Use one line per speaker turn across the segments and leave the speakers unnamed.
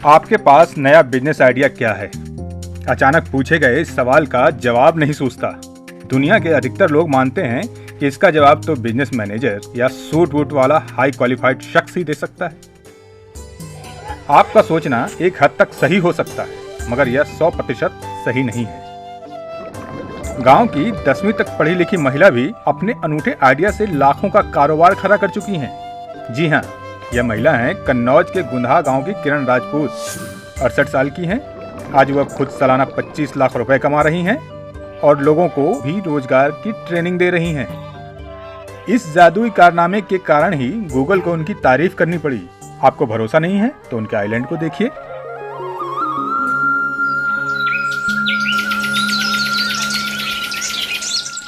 आपके पास नया business idea क्या है? अचानक पूछे गए इस सवाल का जवाब नहीं सूझता। दुनिया के अधिकतर लोग मानते हैं कि इसका जवाब तो बिजनेस मैनेजर या सूट वूट वाला हाई क्वालिफाइड शख्स ही दे सकता है। आपका सोचना एक हद तक सही हो सकता है, मगर यह 100% सही नहीं है। गांव की 10वीं तक पढ़ी लिखी महिला भी अपने अनूठे आइडिया से लाखों का कारोबार खड़ा कर चुकी हैं। जी हाँ, यह महिला हैं कन्नौज के गुंधा गांव की किरण राजपूत। 68 साल की हैं। आज वह खुद सालाना 25 लाख रुपए कमा रही हैं और लोगों को भी रोजगार की ट्रेनिंग दे रही हैं। इस जादुई कारनामे के कारण ही गूगल को उनकी तारीफ करनी पड़ी। आपको भरोसा नहीं है तो उनके आइलैंड को देखिए।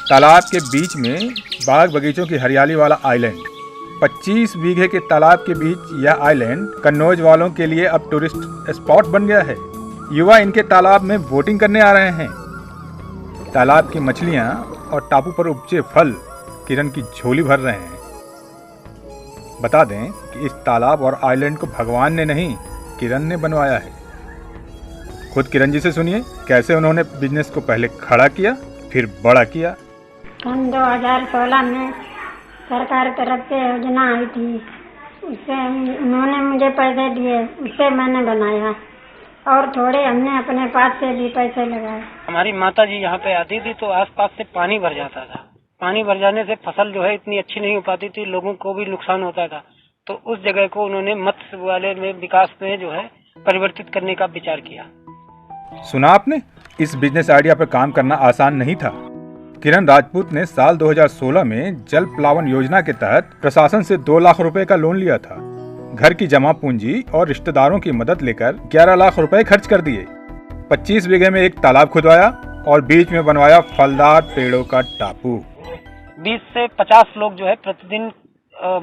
तालाब के बीच में बाग बगीचों की हरियाली वाला आइलैंड। 25 बीघे के तालाब के बीच यह आइलैंड कन्नौज वालों के लिए अब टूरिस्ट स्पॉट बन गया है। युवा इनके तालाब में बोटिंग करने आ रहे हैं। तालाब की मछलियां और टापू पर उपजे फल किरण की झोली भर रहे हैं। बता दें कि इस तालाब और आइलैंड को भगवान ने नहीं, किरण ने बनवाया है। खुद किरण जी से सुनिए कैसे उन्होंने बिजनेस को पहले खड़ा किया, फिर बड़ा किया।
2016 में सरकार की तरफ से योजना आई थी, उससे उन्होंने मुझे पैसे दिए, उससे मैंने बनाया और थोड़े हमने अपने पास से भी पैसे लगाए।
हमारी माता जी यहाँ पे आती थी तो आसपास से पानी भर जाता था। पानी भर जाने से फसल जो है इतनी अच्छी नहीं हो पाती थी, लोगों को भी नुकसान होता था। तो उस जगह को उन्होंने मत्स्य वाले में विकास में जो है परिवर्तित करने का विचार किया।
सुना आपने, इस बिजनेस आइडिया पर काम करना आसान नहीं था। किरण राजपूत ने साल 2016 में जल प्लावन योजना के तहत प्रशासन से 2 लाख रुपए का लोन लिया था। घर की जमा पूंजी और रिश्तेदारों की मदद लेकर 11 लाख रुपए खर्च कर दिए। 25 बीघे में एक तालाब खुदवाया और बीच में बनवाया फलदार पेड़ों का टापू।
20 से 50 लोग जो है प्रतिदिन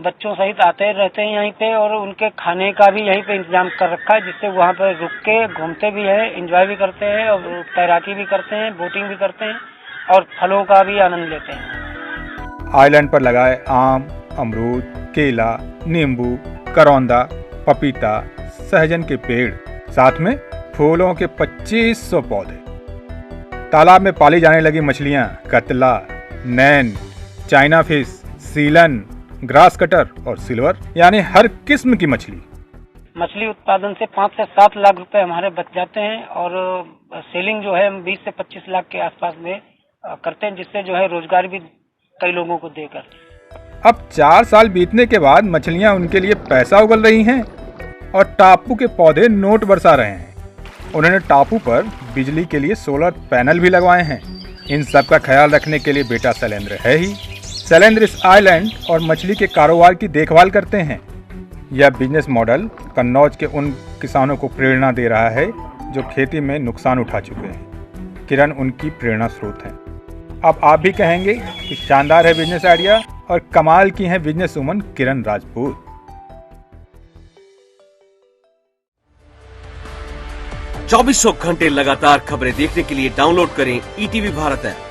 बच्चों सहित आते रहते हैं यहीं पे, और उनके खाने का भी यहीं पे इंतजाम कर रखा है, जिससे वहाँ पर रुक के घूमते भी है, एंजॉय भी करते हैं और तैराकी भी करते हैं, बोटिंग भी करते हैं और फलों का भी आनंद लेते हैं।
आइलैंड पर लगाए आम, अमरूद, केला, नींबू, करौंदा, पपीता, सहजन के पेड़, साथ में फूलों के 2500 पौधे। तालाब में पाली जाने लगी मछलियां कतला, नैन, चाइना फिश, सीलन, ग्रास कटर और सिल्वर, यानी हर किस्म की मछली
उत्पादन से 5 से 7 लाख रुपए हमारे बच जाते हैं और सेलिंग जो है हम 20 से 25 लाख के आसपास में करते हैं, जिससे जो है रोजगार भी कई लोगों को देकर।
अब 4 साल बीतने के बाद मछलियां उनके लिए पैसा उगल रही हैं और टापू के पौधे नोट बरसा रहे हैं। उन्होंने टापू पर बिजली के लिए सोलर पैनल भी लगवाए हैं। इन सब का ख्याल रखने के लिए बेटा शैलेंद्र है ही। शैलेंद्र इस आइलैंड और मछली के कारोबार की देखभाल करते हैं। यह बिजनेस मॉडल कन्नौज के उन किसानों को प्रेरणा दे रहा है जो खेती में नुकसान उठा चुके हैं। किरण उनकी प्रेरणा स्रोत हैं। अब आप भी कहेंगे कि शानदार है बिजनेस आइडिया और कमाल की है बिजनेस वुमन किरण राजपूत।
2400 घंटे लगातार खबरें देखने के लिए डाउनलोड करें ईटीवी भारत ऐप।